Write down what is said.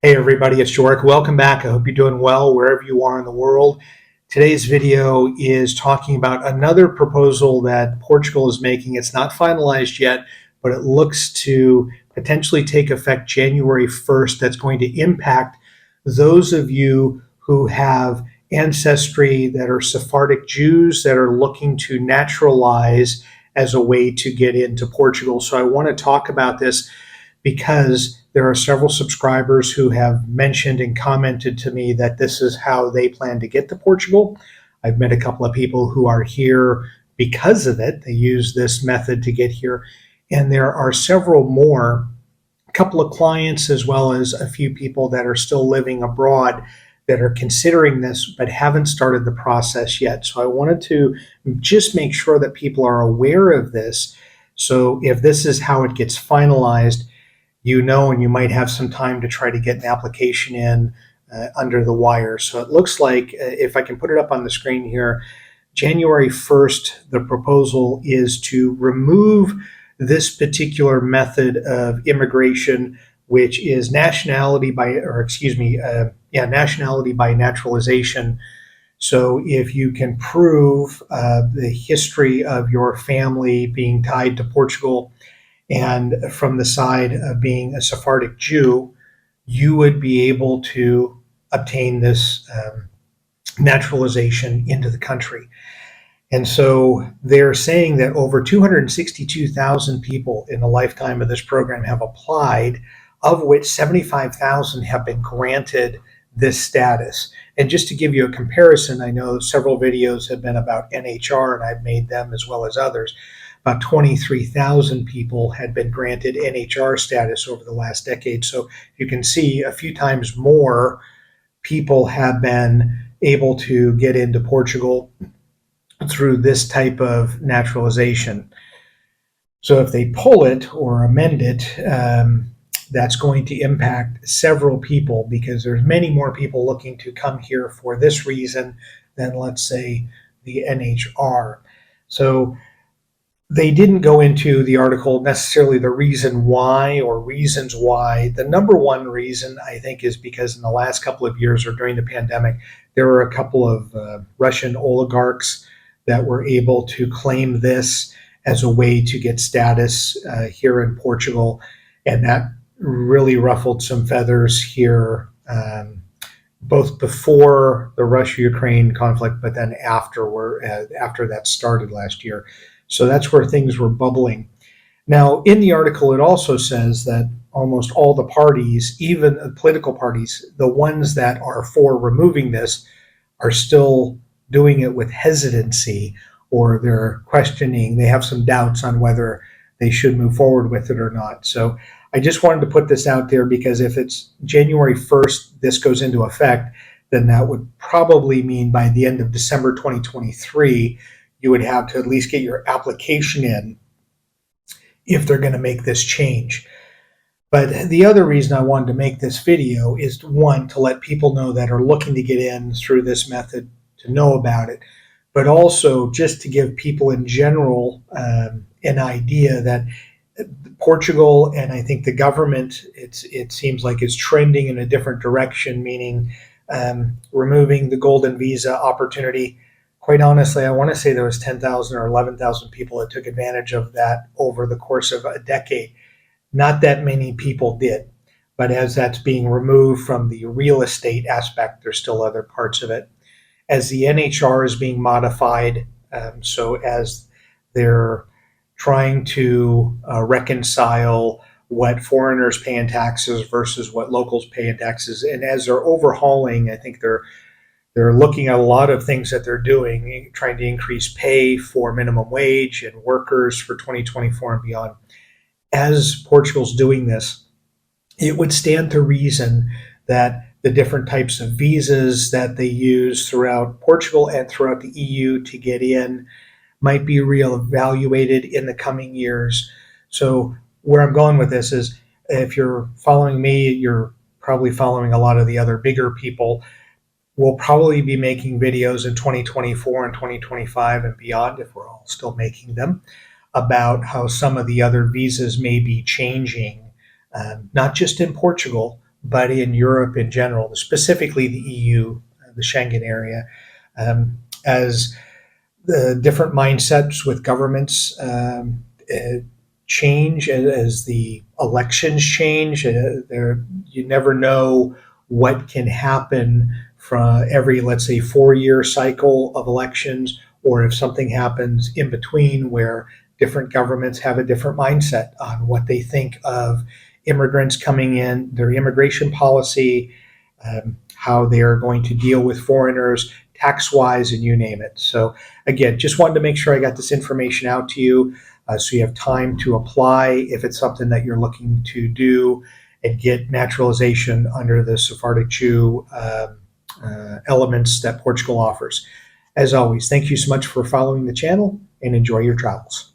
Hey everybody, it's Joric. Welcome back. I hope you're doing well wherever you are in the world. Today's video is talking about another proposal that Portugal is making. It's not finalized yet, but it looks to potentially take effect January 1st. That's going to impact those of you who have ancestry that are Sephardic Jews that are looking to naturalize as a way to get into Portugal. So I want to talk about this because there are several subscribers who have mentioned and commented to me that this is how they plan to get to Portugal. I've met a couple of people who are here because of it. They use this method to get here. And there are several more, a couple of clients, as well as a few people that are still living abroad that are considering this but haven't started the process yet. So I wanted to just make sure that people are aware of this. So if this is how it gets finalized, and you might have some time to try to get an application in under the wire. So it looks like, if I can put it up on the screen here, January 1st, the proposal is to remove this particular method of immigration, which is nationality by naturalization. So if you can prove the history of your family being tied to Portugal, and from the side of being a Sephardic Jew, you would be able to obtain this naturalization into the country. And so they're saying that over 262,000 people in the lifetime of this program have applied, of which 75,000 have been granted this status. And just to give you a comparison, I know several videos have been about NHR, and I've made them as well as others. About 23,000 people had been granted NHR status over the last decade. So you can see a few times more people have been able to get into Portugal through this type of naturalization. So if they pull it or amend it, that's going to impact several people, because there's many more people looking to come here for this reason than, let's say, the NHR. So they didn't go into the article necessarily the reason why or reasons why. The number one reason, I think, is because in the last couple of years or during the pandemic, there were a couple of Russian oligarchs that were able to claim this as a way to get status here in Portugal. And that really ruffled some feathers here, both before the Russia-Ukraine conflict, but then after that started last year. So that's where things were bubbling. Now, in the article, it also says that almost all the parties, even political parties, the ones that are for removing this, are still doing it with hesitancy, or they're questioning, they have some doubts on whether they should move forward with it or not. So I just wanted to put this out there, because if it's January 1st, this goes into effect, then that would probably mean by the end of December 2023, you would have to at least get your application in if they're going to make this change. But the other reason I wanted to make this video is, one, to let people know that are looking to get in through this method to know about it, but also just to give people in general an idea that Portugal, and I think the government, it seems like it's trending in a different direction, meaning removing the golden visa opportunity. Quite honestly, I want to say there was 10,000 or 11,000 people that took advantage of that over the course of a decade. Not that many people did, but as that's being removed from the real estate aspect, there's still other parts of it. As the NHR is being modified, so as they're trying to reconcile what foreigners pay in taxes versus what locals pay in taxes, and as they're overhauling, I think they're looking at a lot of things that they're doing, trying to increase pay for minimum wage and workers for 2024 and beyond. As Portugal's doing this, it would stand to reason that the different types of visas that they use throughout Portugal and throughout the EU to get in might be reevaluated in the coming years. So where I'm going with this is, if you're following me, you're probably following a lot of the other bigger people. We'll probably be making videos in 2024 and 2025 and beyond, if we're all still making them, about how some of the other visas may be changing, not just in Portugal, but in Europe in general, specifically the EU, the Schengen area, as the different mindsets with governments change as the elections change. You never know what can happen from every, let's say, 4-year cycle of elections, or if something happens in between where different governments have a different mindset on what they think of immigrants coming in, their immigration policy, how they are going to deal with foreigners, tax wise, and you name it. So, again, just wanted to make sure I got this information out to you so you have time to apply if it's something that you're looking to do and get naturalization under the Sephardic Jew elements that Portugal offers. As always, thank you so much for following the channel and enjoy your travels.